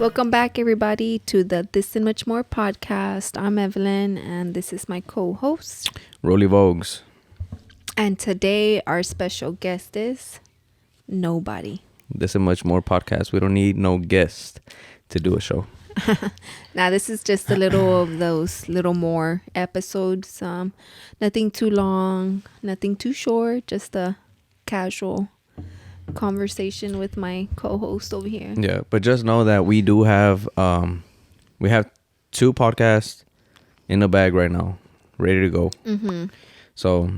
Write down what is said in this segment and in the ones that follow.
Welcome back, everybody, to the This and Much More podcast. I'm Evelyn, and this is my co-host, Rollie Vogues. And today, our special guest is nobody. This and Much More podcast. We don't need no guest to do a show. Now, this is just a little of those little more episodes. Nothing too long, nothing too short, just a casual conversation with my co-host over here. Yeah, but just know that we do have we have 2 podcasts in the bag right now, ready to go. Mm-hmm. So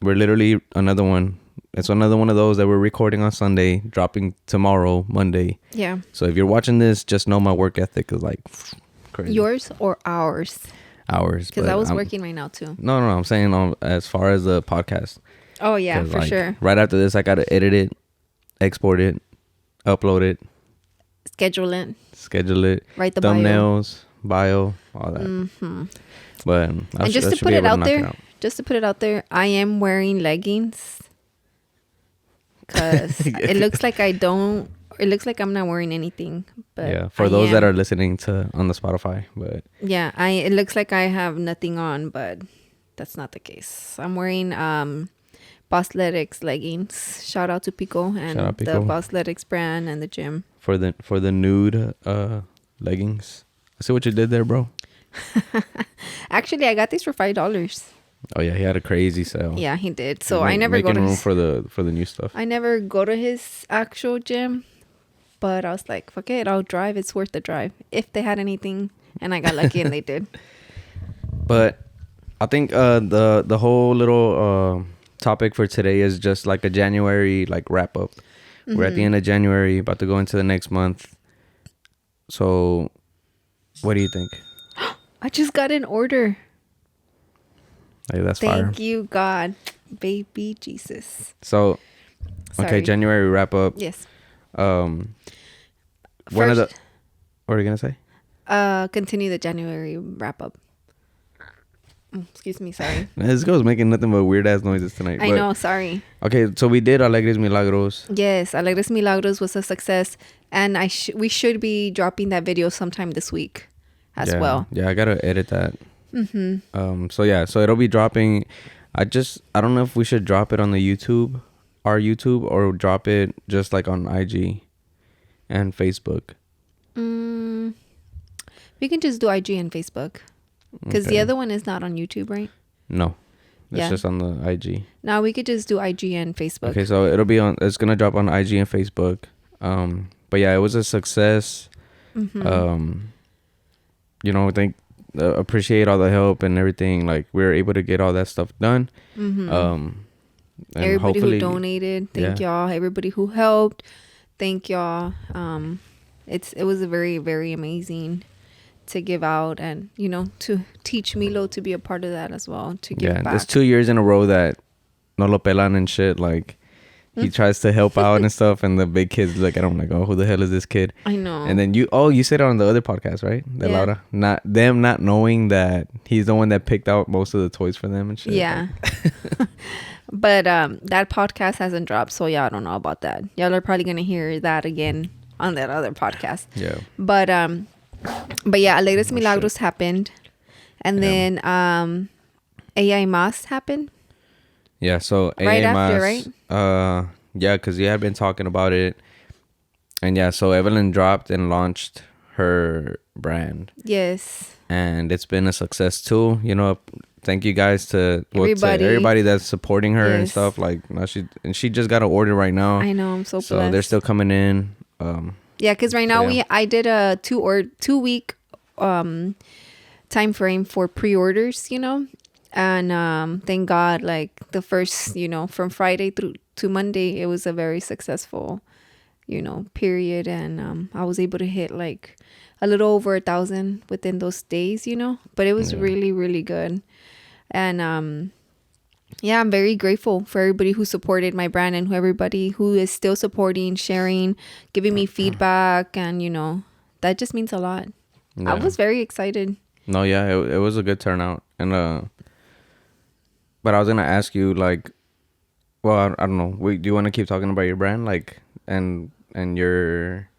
we're literally another one. It's another one of those that we're recording on Sunday, dropping tomorrow, Monday. Yeah. So if you're watching this, just know my work ethic is like crazy. Yours or ours? Ours. Because I was working right now too. No. I'm saying as far as the podcast. Oh yeah, for like, sure. Right after this, I gotta edit it, export it, upload it, schedule it, write the thumbnails, bio, all that. Mm-hmm. But and just to put it out there, I am wearing leggings because it looks like I'm not wearing anything. But yeah, for those that are listening to on the Spotify, but yeah, it looks like I have nothing on, but that's not the case. I'm wearing Bossletics leggings. Shout out to Pico and the Bossletics brand and the gym. For the nude leggings. I see what you did there, bro. Actually, I got these for $5. Oh yeah, he had a crazy sale. Yeah, he did. So I never go to room for the new stuff. I never go to his actual gym, but I was like, fuck it, I'll drive. It's worth the drive. If they had anything, and I got lucky and they did. But I think the whole little topic for today is just like a January like wrap up. Mm-hmm. We're at the end of January, about to go into the next month. So what do you think? I just got an order. Hey, that's fire. Thank you, God. Baby Jesus. So, okay, January wrap up. Yes. What are you going to say? Continue the January wrap up. Excuse me, sorry. This girl's making nothing but weird ass noises tonight. I know, sorry. Okay, so we did Alegres Milagros. Yes, Alegres Milagros was a success, and we should be dropping that video sometime this week as well. Yeah, I gotta edit that. Mm-hmm. So it'll be dropping. I don't know if we should drop it on the our YouTube, or drop it just like on IG and Facebook. We can just do IG and Facebook. Because the other one is not on YouTube, right? No. It's just on the IG. No, we could just do IG and Facebook. Okay, so it's going to drop on IG and Facebook. But yeah, it was a success. Mm-hmm. Appreciate all the help and everything. Like, we were able to get all that stuff done. Mm-hmm. Everybody who donated, thank y'all. Everybody who helped, thank y'all. It was a very, very amazing to give out, and to teach Milo to be a part of that as well, to give back. There's 2 years in a row that no lo pelan and shit, like he tries to help out and stuff, and the big kids look at him like, oh, who the hell is this kid? I know. And then you said it on the other podcast, right? Laura, not knowing that he's the one that picked out most of the toys for them and shit. Yeah. But that podcast hasn't dropped, so y'all don't know about that. Y'all are probably gonna hear that again on that other podcast. Yeah. But yeah, Alegres Milagros happened. And then AI Mas happened. Yeah, so right AI after, Mas, right? Yeah, because you had been talking about it. And yeah, so Evelyn dropped and launched her brand. Yes. And it's been a success too. Thank you guys to everybody that's supporting her and stuff. Like, now she just got an order right now. I know, I'm so blessed. So they're still coming in. Yeah, because right now I did a 2 week time frame for pre-orders, and thank God, like the first, from Friday through to Monday, it was a very successful, period, and I was able to hit like a little over 1,000 within those days, but it was really, really good, and yeah, I'm very grateful for everybody who supported my brand and everybody who is still supporting, sharing, giving me feedback. And, that just means a lot. Yeah. I was very excited. No, yeah, it was a good turnout. And, but I was going to ask you, like, well, I don't know. Do you want to keep talking about your brand? Like, and your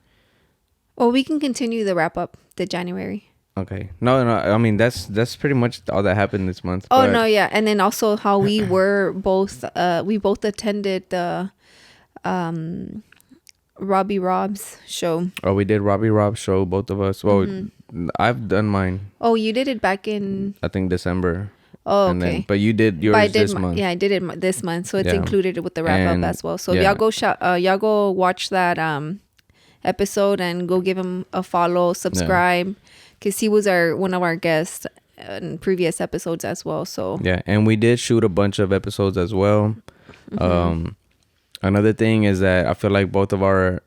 Well, we can continue the wrap up the January. Okay. No. I mean, that's pretty much all that happened this month. Oh no, yeah, and then also how we were both. We both attended the Robbie Rob's show. Oh, we did Robbie Rob's show, both of us. Well, I've done mine. Oh, you did it back in, I think December. oh, And okay. then, but you did yours this month. Yeah, I did it this month, so it's Yeah. included with the wrap And, up as well. So yeah. y'all go watch that episode and go give him a follow, subscribe, because he was one of our guests in previous episodes as well. So Yeah, and we did shoot a bunch of episodes as well. Another thing is that I feel like both of our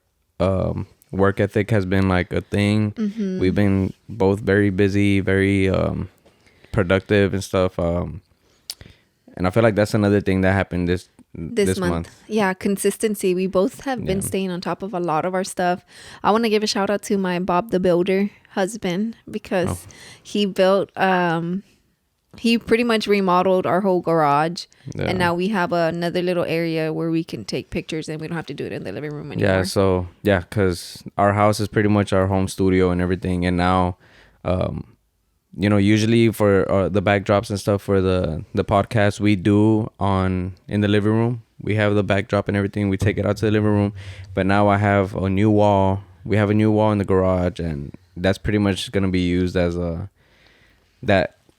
work ethic has been like a thing. We've been both very busy, very productive and stuff. And I feel like that's another thing that happened this month. Yeah, consistency. We both have been staying on top of a lot of our stuff. I want to give a shout out to my Bob the Builder husband because he built he pretty much remodeled our whole garage, and now we have another little area where we can take pictures and we don't have to do it in the living room anymore. Yeah, so because our house is pretty much our home studio and everything, and now usually for the backdrops and stuff for the podcast we do in the living room. We have the backdrop and everything. We take it out to the living room, but now I have a new wall. We have a new wall in the garage, and that's pretty much gonna be used as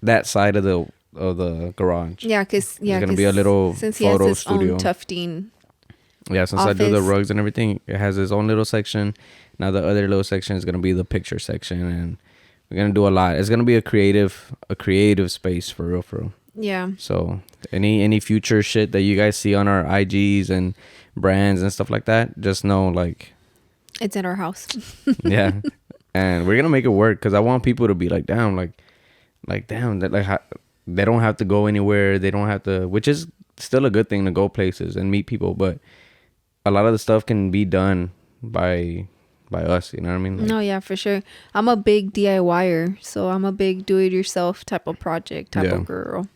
that side of the garage. Yeah, because it's gonna be a little since photo he has his studio. own tufting. Yeah, since I do the rugs and everything, it has its own little section. Now the other little section is gonna be the picture section, and we're gonna do a lot. It's gonna be a creative space for real. Yeah. So any future shit that you guys see on our IGs and brands and stuff like that, just know like it's in our house. Yeah, and we're gonna make it work because I want people to be like, damn, damn, that they don't have to go anywhere. They don't have to, which is still a good thing to go places and meet people, but a lot of the stuff can be done by us, you know what I mean? No, yeah, for sure. I'm a big DIYer, so I'm a big do-it-yourself type of project type of girl.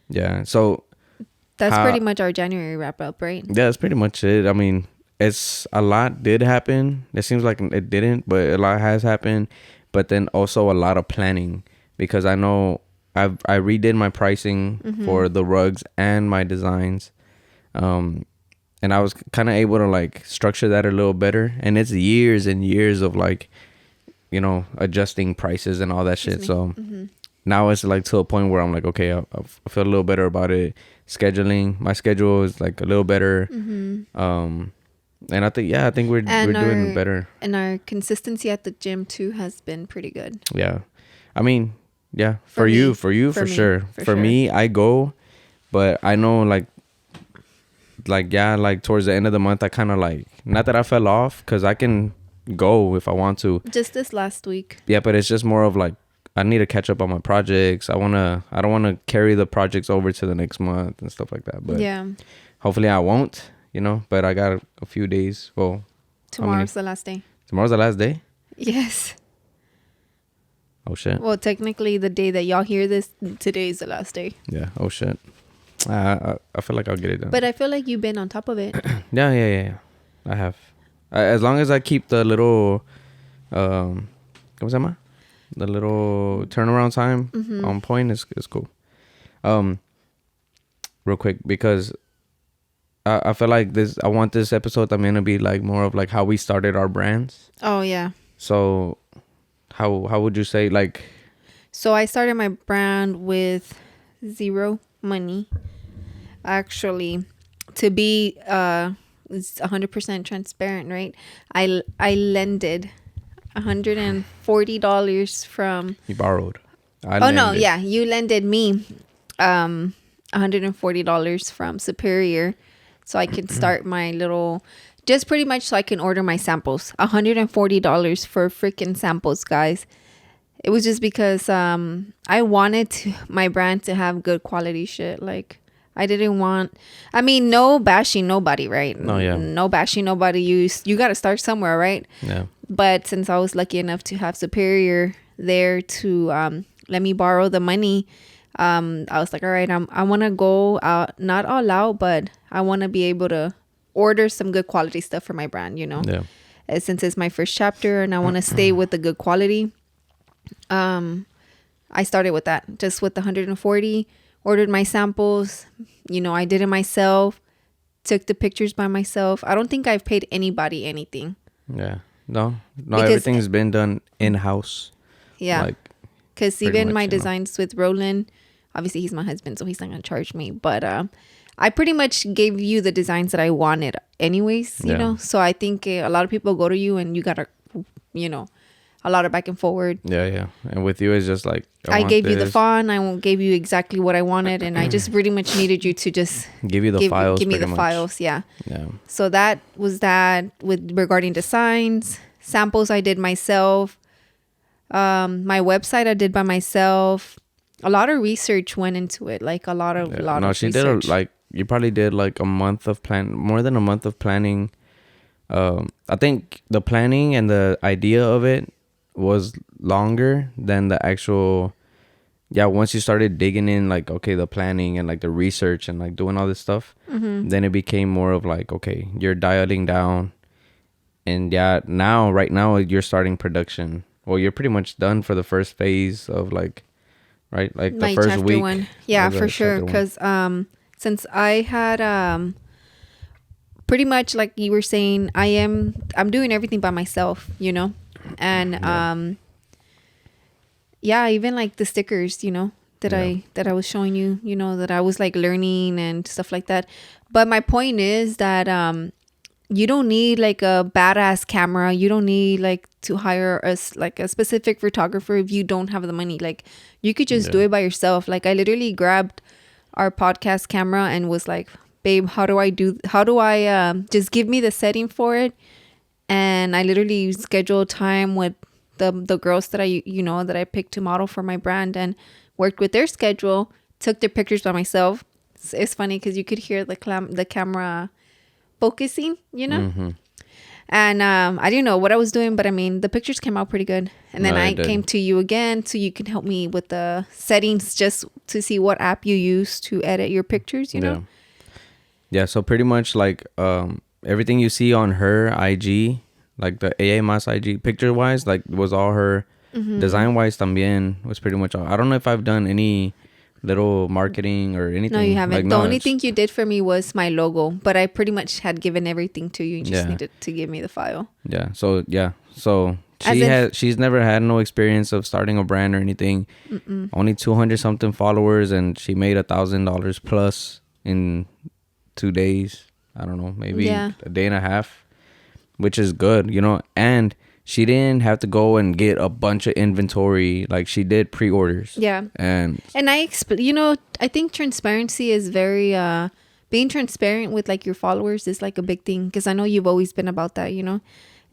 Yeah, so that's pretty much our January wrap up, right? Yeah, that's pretty much it. I mean, it's a lot did happen. It seems like it didn't, but a lot has happened. But then also a lot of planning, because I know I redid my pricing for the rugs and my designs. And I was kind of able to like structure that a little better. And it's years and years of like, adjusting prices and all that shit. So now it's like to a point where I'm like, okay, I feel a little better about it. Scheduling, my schedule is like a little better. And I think we're doing better. And our consistency at the gym too has been pretty good. Yeah. I mean, yeah, for you, for sure. For me, I go, but I know like towards the end of the month, I kind of like, not that I fell off, because I can go if I want to. Just this last week. Yeah, but it's just more of like, I need to catch up on my projects. I don't want to carry the projects over to the next month and stuff like that. But yeah, hopefully I won't, but I got a few days. Well, tomorrow's the last day. Tomorrow's the last day? Yes. Oh shit. Well, technically the day that y'all hear this, today is the last day. Yeah. Oh shit. I feel like I'll get it done. But I feel like you've been on top of it. Yeah. I have. As long as I keep the little, ¿cómo se llama? The little turnaround time on point is cool. Real quick, because I feel like I want this episode también to be like more of like how we started our brands. Oh yeah. So how would you say like? So I started my brand with zero money. Actually, to be 100% transparent, right? I lended $140 from. You borrowed. You lended me $140 from Superior, so I can start my little, just pretty much so I can order my samples. $140 for freaking samples, guys. It was just because I wanted my brand to have good quality shit. Like, I didn't want, no bashing nobody, right? No, yeah. No bashing nobody. You got to start somewhere, right? Yeah. But since I was lucky enough to have Superior there to let me borrow the money, I was like, all right, I want to go out, not all out, but I want to be able to order some good quality stuff for my brand, Yeah. since it's my first chapter and I want to stay with the good quality. I started with that, just with the 140, ordered my samples. I did it myself, took the pictures by myself. I don't think I've paid anybody anything. Yeah. No, because everything's been done in-house. Yeah. Because even my designs with Roland, obviously he's my husband, so he's not going to charge me. But I pretty much gave you the designs that I wanted anyways, you know. So I think a lot of people go to you and you got to, a lot of back and forward. Yeah. And with you, it's just like, I gave you the font. I gave you exactly what I wanted. And I just pretty much needed you to just give you the files. Give me the files. Yeah. So that was that with regarding designs. Samples I did myself. My website I did by myself. A lot of research went into it. Like a lot of she research. did you probably did like more than a month of planning. I think the planning and the idea of it was longer than the actual. Once you started digging in, like, okay, the planning and like the research and like doing all this stuff, then it became more of like, okay, you're dialing down, and right now you're starting production. Well, you're pretty much done for the first phase of like the my first chapter week. 1. Yeah, for sure. Because since I had pretty much like you were saying, I'm doing everything by myself, and even like the stickers, that I was showing you, that I was like learning and stuff like that. But my point is that you don't need like a badass camera. You don't need like to hire a specific photographer if you don't have the money. Like you could just do it by yourself. Like I literally grabbed our podcast camera and was like, babe, how do I just give me the setting for it? And I literally scheduled time with the girls that that I picked to model for my brand and worked with their schedule, took their pictures by myself. It's funny because you could hear the camera focusing, and I didn't know what I was doing, but I mean the pictures came out pretty good. And then I came to you again so you can help me with the settings, just to see what app you use to edit your pictures, so pretty much like everything you see on her IG, like the AA Mas IG picture wise, like was all her. Design wise también was pretty much all. I don't know if I've done any little marketing or anything. No, you haven't. Like, the only thing you did for me was my logo, but I pretty much had given everything to you. You just needed to give me the file. So she's never had no experience of starting a brand or anything. Only 200 something followers, and she made $1,000 plus in 2 days. I don't know, maybe a day and a half, which is good, and she didn't have to go and get a bunch of inventory. Like she did pre-orders. Yeah. And I think transparency is very, being transparent with like your followers is like a big thing. Cause I know you've always been about that,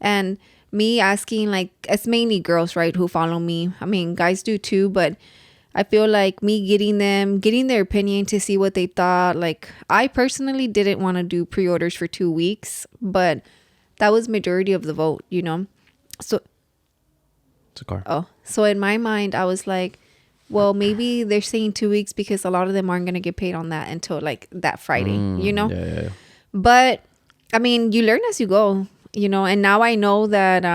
and me asking, like, it's mainly girls, right, who follow me. I mean, guys do too, but I feel like me getting their opinion to see what they thought. Like I personally didn't want to do pre-orders for 2 weeks, but that was majority of the vote, So, it's a car. Oh, so in my mind, I was like, well, maybe they're saying 2 weeks because a lot of them aren't going to get paid on that until like that Friday, Yeah. But I mean, you learn as you go, and now I know that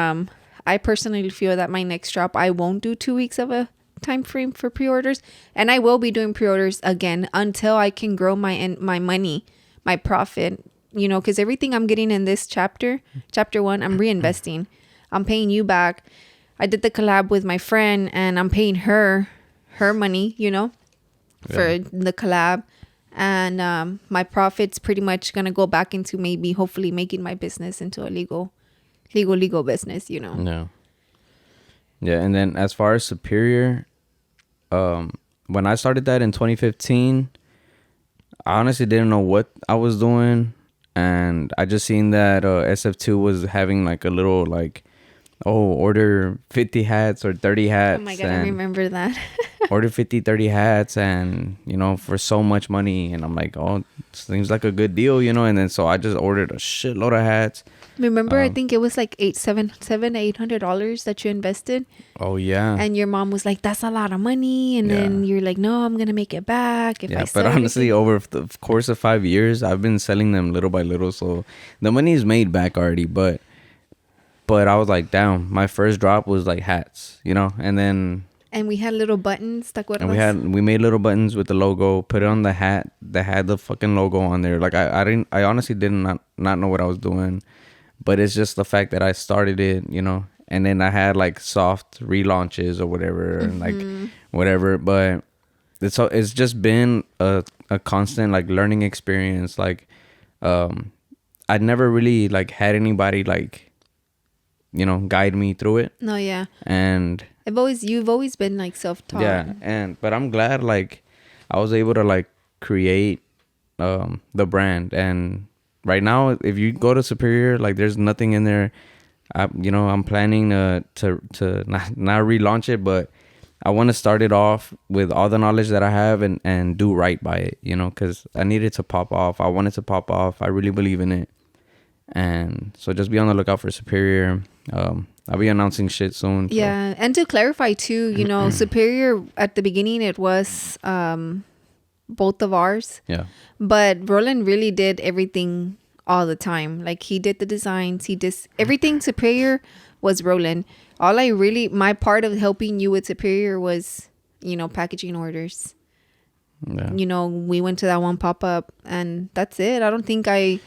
I personally feel that my next drop, I won't do 2 weeks of a time frame for pre-orders, and I will be doing pre-orders again until I can grow my money, my profit, because everything I'm getting in this chapter 1, I'm reinvesting. I'm paying you back. I did the collab with my friend and I'm paying her money, for the collab. And my profit's pretty much going to go back into maybe hopefully making my business into a legal business, Yeah. Yeah. And then as far as Superior, when I started that in 2015, I honestly didn't know what I was doing. And I just seen that SF2 was having like a little like, order 50 hats or 30 hats. Oh my God, I remember that. Order 50, 30 hats and, for so much money. And I'm like, oh, seems like a good deal, And then so I just ordered a shitload of hats. Remember, I think it was like $800 that you invested. Oh, yeah. And your mom was like, that's a lot of money. And then you're like, no, I'm going to make it back. But honestly, over the course of 5 years, I've been selling them little by little. So the money is made back already. But But I was like, damn, my first drop was like hats, you know, and we had little buttons, ¿te acuerdas? and we made little buttons with the logo, put it on the hat that had the fucking logo on there. Like I honestly did not know what I was doing, but it's just the fact that I started it, you know, and then I had like soft relaunches or whatever, and like whatever. But it's just been a constant like learning experience. Like, I'd never really like had anybody like, you know, guide me through it. No, yeah. And you've always been like self-taught. Yeah, but I'm glad like I was able to like create the brand. And right now, if you go to Superior, like there's nothing in there. I'm planning to not relaunch it, but I want to start it off with all the knowledge that I have and do right by it, you know, because I need it to pop off. I want it to pop off. I really believe in it. And so just be on the lookout for Superior. I'll be announcing shit soon. Yeah. And to clarify too, you know, Superior at the beginning, it was both of ours. Yeah. But Roland really did everything all the time. Like he did the designs. He did everything. Superior was Roland. My part of helping you with Superior was, you know, packaging orders. Yeah. You know, we went to that one pop-up and that's it. I don't think I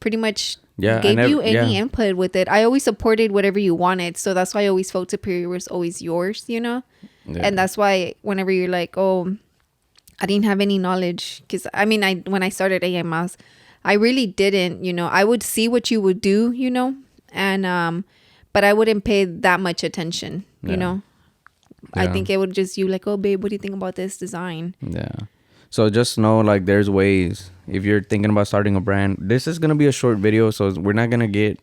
pretty much gave you any input with it. I always supported whatever you wanted. So that's why I always felt Superior was always yours, you know? Yeah. And that's why whenever you're like, oh, I didn't have any knowledge. Because, I mean, when I started AMS, I really didn't, you know. I would see what you would do, you know? And, but I wouldn't pay that much attention, you know? Yeah. I think it would just, you like, oh, babe, what do you think about this design? Yeah. So just know, like, there's ways. If you're thinking about starting a brand, this is going to be a short video, so we're not going to get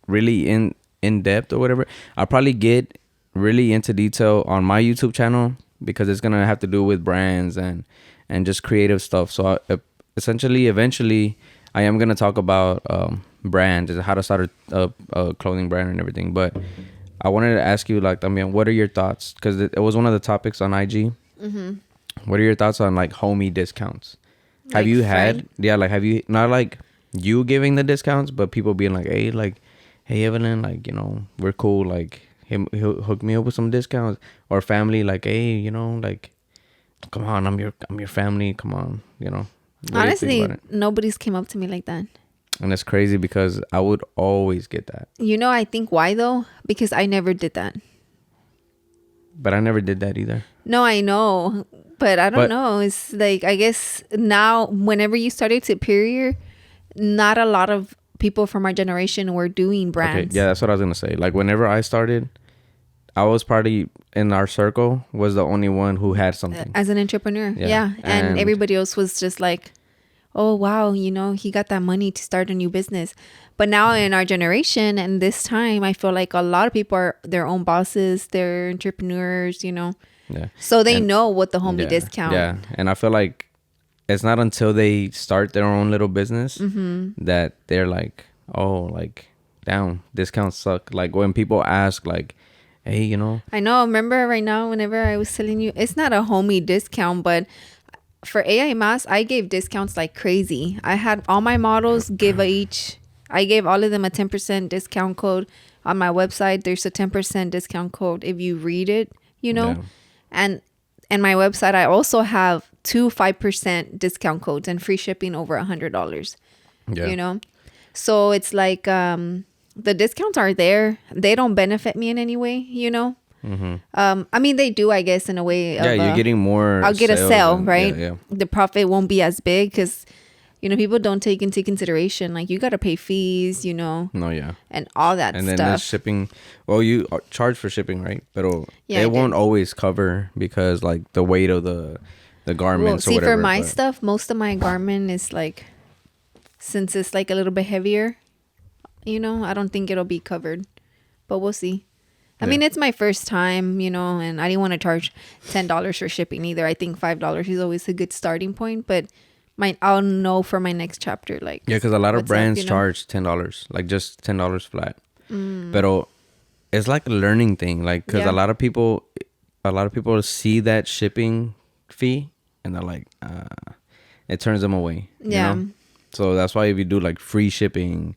really in depth or whatever. I'll probably get really into detail on my YouTube channel because it's going to have to do with brands and just creative stuff. So eventually, I am going to talk about brands and how to start a clothing brand and everything. But I wanted to ask you, like, I mean, what are your thoughts? Because it was one of the topics on IG. Mm-hmm. What are your thoughts on like homie discounts? Have you had, have you, not like you giving the discounts, but people being like, hey, Evelyn, like, you know, we're cool. Like he'll hook me up with some discounts, or family, like, hey, you know, like, come on, I'm your family. Come on, you know. Honestly, nobody's came up to me like that. And it's crazy because I would always get that. You know, I think why though? Because I never did that. But I never did that either. No, I know. But I don't know. It's like, I guess now, whenever you started Superior, not a lot of people from our generation were doing brands. Okay, yeah, that's what I was going to say. Like, whenever I started, I was probably in our circle was the only one who had something. As an entrepreneur. Yeah. And everybody else was just like, oh, wow, you know, he got that money to start a new business. But now in our generation and this time, I feel like a lot of people are their own bosses, they're entrepreneurs, you know. Yeah. So they know what the homie discount. Yeah. And I feel like it's not until they start their own little business that they're like, oh, like, damn, discounts suck. Like when people ask, like, hey, you know. I know. Remember right now, whenever I was telling you, it's not a homie discount, but for AIMAS, I gave discounts like crazy. I had all my models I gave all of them a 10% discount code on my website. There's a 10% discount code if you read it, you know. Yeah. And my website, I also have 2 5% discount codes and free shipping over $100. Yeah. You know, so it's like the discounts are there. They don't benefit me in any way, you know. Mm-hmm. I mean, they do, I guess, in a way. You're getting more. I'll get a sale, right? Yeah. The profit won't be as big because, you know, people don't take into consideration, like, you got to pay fees, you know. No, yeah. And all that stuff. And then the shipping. Well, you charge for shipping, right? But it won't always cover because, like, the weight of the garments or whatever. For my stuff, most of my garment is, like, since it's, like, a little bit heavier, you know, I don't think it'll be covered. But we'll see. I mean, it's my first time, you know, and I didn't want to charge $10 for shipping either. I think $5 is always a good starting point, but I'll know for my next chapter, like, yeah, because a lot of brands charge $10, like just $10 flat. But it's like a learning thing, like, because a lot of people see that shipping fee and they're like, it turns them away. Yeah. You know? So that's why if you do like free shipping,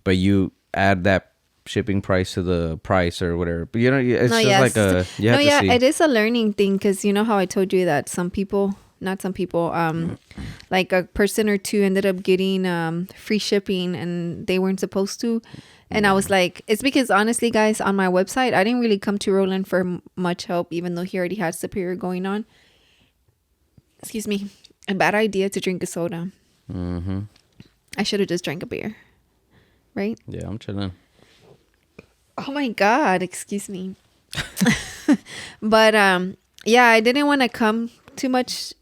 but you add that shipping price to the price or whatever. But it's No, just yes. like a you have No, to yeah, see. it is a learning thing because you know how I told you that not some people, like a person or two ended up getting free shipping and they weren't supposed to. And I was like, it's because honestly, guys, on my website, I didn't really come to Roland for much help, even though he already had Superior going on. Excuse me. A bad idea to drink a soda. Mm-hmm. I should have just drank a beer. Right? Yeah, I'm chilling. Oh my God. Excuse me. But yeah, I didn't want to come too much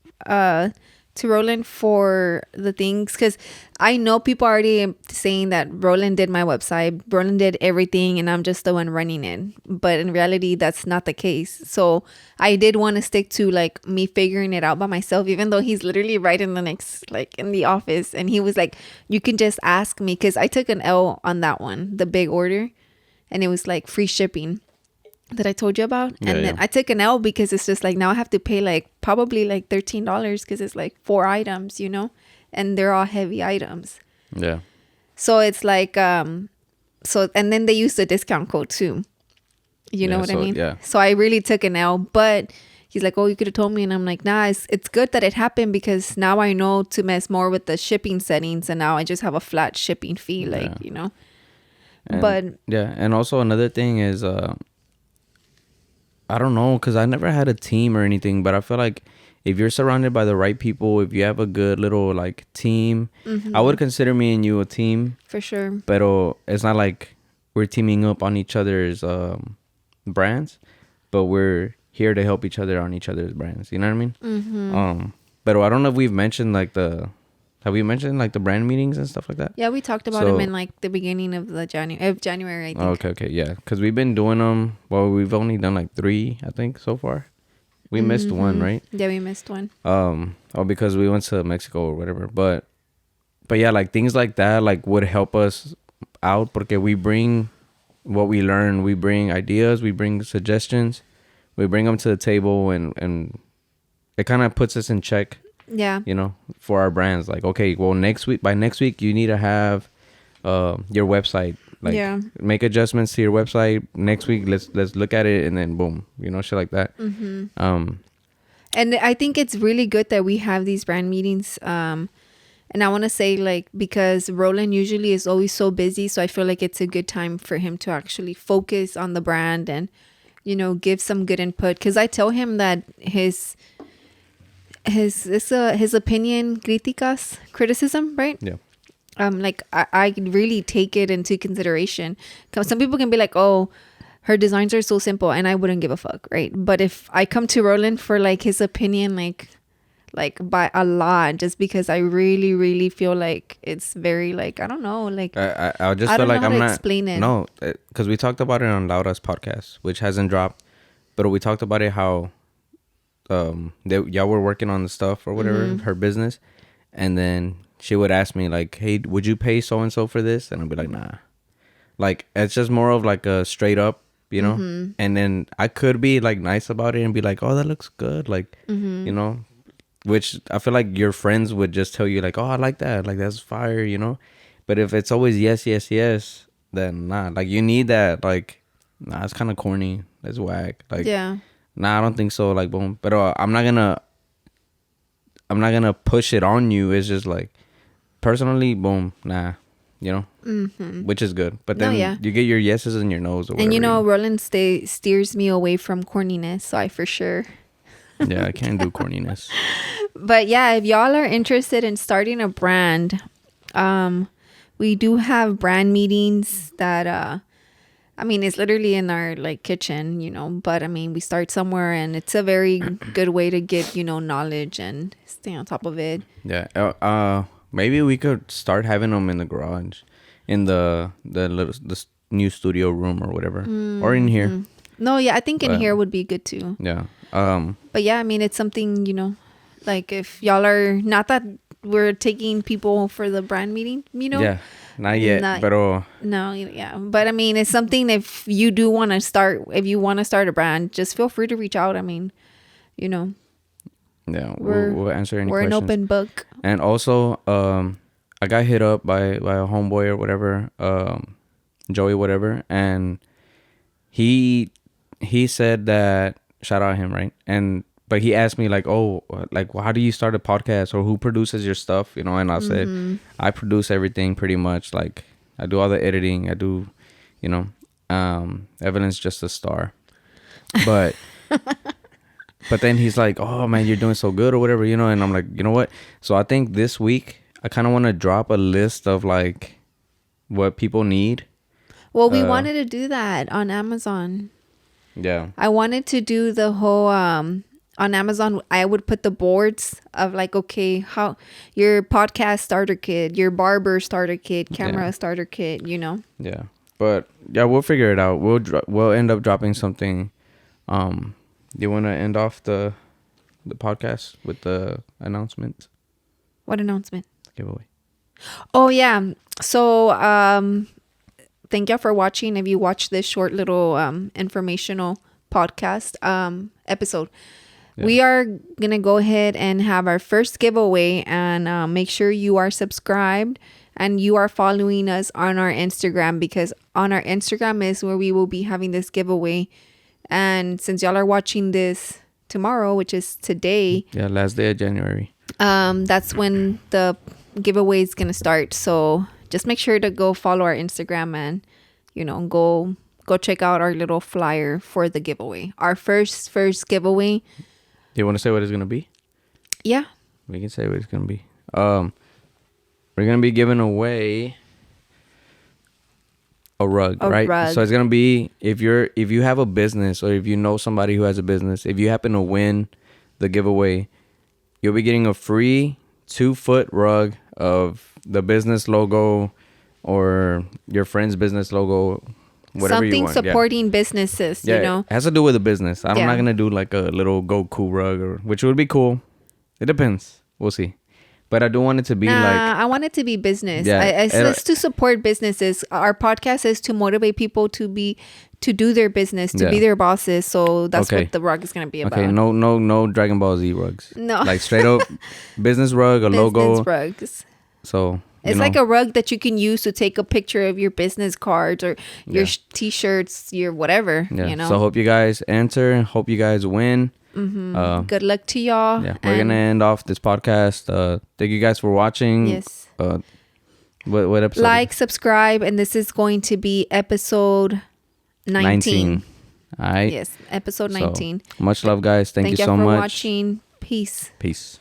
to Roland for the things because I know people are already saying that Roland did my website, Roland did everything, and I'm just the one running it. But in reality, that's not the case. So I did want to stick to like me figuring it out by myself, even though he's literally right in the next, like in the office, and he was like, "You can just ask me," because I took an L on that one, the big order, and it was like free shipping that I told you about. Yeah, and then I took an L because it's just like now I have to pay like probably like $13 because it's like 4 items, you know, and they're all heavy items. Yeah. So it's like so and then they use the discount code too. You know what I mean? Yeah. So I really took an L, but he's like, "Oh, you could have told me." And I'm like, "Nah, it's good that it happened because now I know to mess more with the shipping settings and now I just have a flat shipping fee, like, you know." And, but yeah, and also another thing is I don't know, because I never had a team or anything, but I feel like if you're surrounded by the right people, if you have a good little like team, I would consider me and you a team. For sure. Pero it's not like we're teaming up on each other's brands, but we're here to help each other on each other's brands. You know what I mean? Mm-hmm. But I don't know if we've mentioned like have we mentioned like the brand meetings and stuff like that? Yeah, we talked about them in like the beginning of the January, I think. Okay, yeah, because we've been doing them. Well, we've only done like 3, I think, so far. We missed one, right? Yeah, we missed one. Because we went to Mexico or whatever. But yeah, like things like that like would help us out porque we bring what we learn, we bring ideas, we bring suggestions, we bring them to the table, and it kind of puts us in check. Yeah. You know, for our brands, like, okay, well, by next week you need to have your website, like, make adjustments to your website. Next week let's look at it, and then boom, you know, shit like that. And I think it's really good that we have these brand meetings. And I want to say, like, because Roland usually is always so busy, so I feel like it's a good time for him to actually focus on the brand and, you know, give some good input. Because I tell him that his opinion, criticism, right? Yeah. Like I really take it into consideration. 'Cause some people can be like, "Oh, her designs are so simple," and I wouldn't give a fuck, right? But if I come to Roland for like his opinion, like by a lot, just because I really, really feel like it's very like, I don't know, like I just feel like I'm not explain it. No, because we talked about it on Laura's podcast, which hasn't dropped, but we talked about it how y'all were working on the stuff or whatever, her business, and then she would ask me like, "Hey, would you pay so and so for this?" And I'd be like, "Nah." Like, it's just more of like a straight up, you know. And then I could be like nice about it and be like, "Oh, that looks good," like, you know, which I feel like your friends would just tell you like, "Oh, I like that, like that's fire," you know. But if it's always yes, then nah. Like, you need that, like, nah, it's kind of corny, it's whack, like, Yeah. Nah, I don't think so. Like, boom. But I'm not gonna push it on you. It's just like, personally, boom, nah, you know, which is good. But then you get your yeses and your nos. Or whatever, and you know, Roland steers me away from corniness, so I for sure. Yeah, I can't do corniness. But yeah, if y'all are interested in starting a brand, we do have brand meetings that I mean, it's literally in our like kitchen, you know, but I mean, we start somewhere and it's a very good way to get, you know, knowledge and stay on top of it. Yeah. Maybe we could start having them in the garage, in the new studio room or whatever, or in here. No, yeah, I think in here would be good too. Yeah. But yeah, I mean, it's something, you know, like if y'all are, not that we're taking people for the brand meeting, you know. Yeah. Not yet, pero no, yeah, but I mean, it's something. If you want to start a brand, just feel free to reach out. I mean, you know, yeah, we'll answer any questions. We're an open book. And also, I got hit up by a homeboy or whatever, Joey, whatever, and he said that, shout out him, right? But he asked me like, oh, like, well, how do you start a podcast, or who produces your stuff, you know? And I said, I produce everything pretty much. Like, I do all the editing. I do, you know, Evelyn's just a star. But but then he's like, oh man, you're doing so good or whatever, you know? And I'm like, you know what? So I think this week I kind of want to drop a list of like what people need. Well, we wanted to do that on Amazon. Yeah. I wanted to do the whole on Amazon. I would put the boards of like, okay, how your podcast starter kit, your barber starter kit, camera starter kit, you know. Yeah. But yeah, we'll figure it out. We'll end up dropping something. Do you want to end off the podcast with the announcement? What announcement? Giveaway. Oh yeah. So thank y'all for watching. If you watch this short little informational podcast episode, we are gonna go ahead and have our first giveaway, and make sure you are subscribed and you are following us on our Instagram, because on our Instagram is where we will be having this giveaway. And since y'all are watching this tomorrow, which is today, last day of January, that's when the giveaway is gonna start. So just make sure to go follow our Instagram and, you know, go check out our little flyer for the giveaway. Our first giveaway. Do you want to say what it's gonna be? Yeah, we can say what it's gonna be. We're gonna be giving away a rug, right? Rug. So it's gonna be, if you have a business, or if you know somebody who has a business, if you happen to win the giveaway, you'll be getting a free 2-foot rug of the business logo or your friend's business logo, whatever you want. Something supporting businesses, you know. It has to do with the business. I'm not gonna do like a little Goku rug, which would be cool. It depends. We'll see. But I do want it to be I want it to be business. It's to support businesses. Our podcast is to motivate people to do their business, to be their bosses. So that's what the rug is going to be about. Okay, no Dragon Ball Z rugs. No. Like straight up business rug, logo. Business rugs. So it's like a rug that you can use to take a picture of your business cards or your t-shirts, your whatever, you know. So hope you guys answer. Hope you guys win. Good luck to y'all. Yeah, we're gonna end off this podcast. Thank you guys for watching. Yes. What episode? Like, subscribe, and this is going to be episode 19. All right. Yes, episode 19. So, much love, guys. Thank you so much. Thank you for watching. Peace. Peace.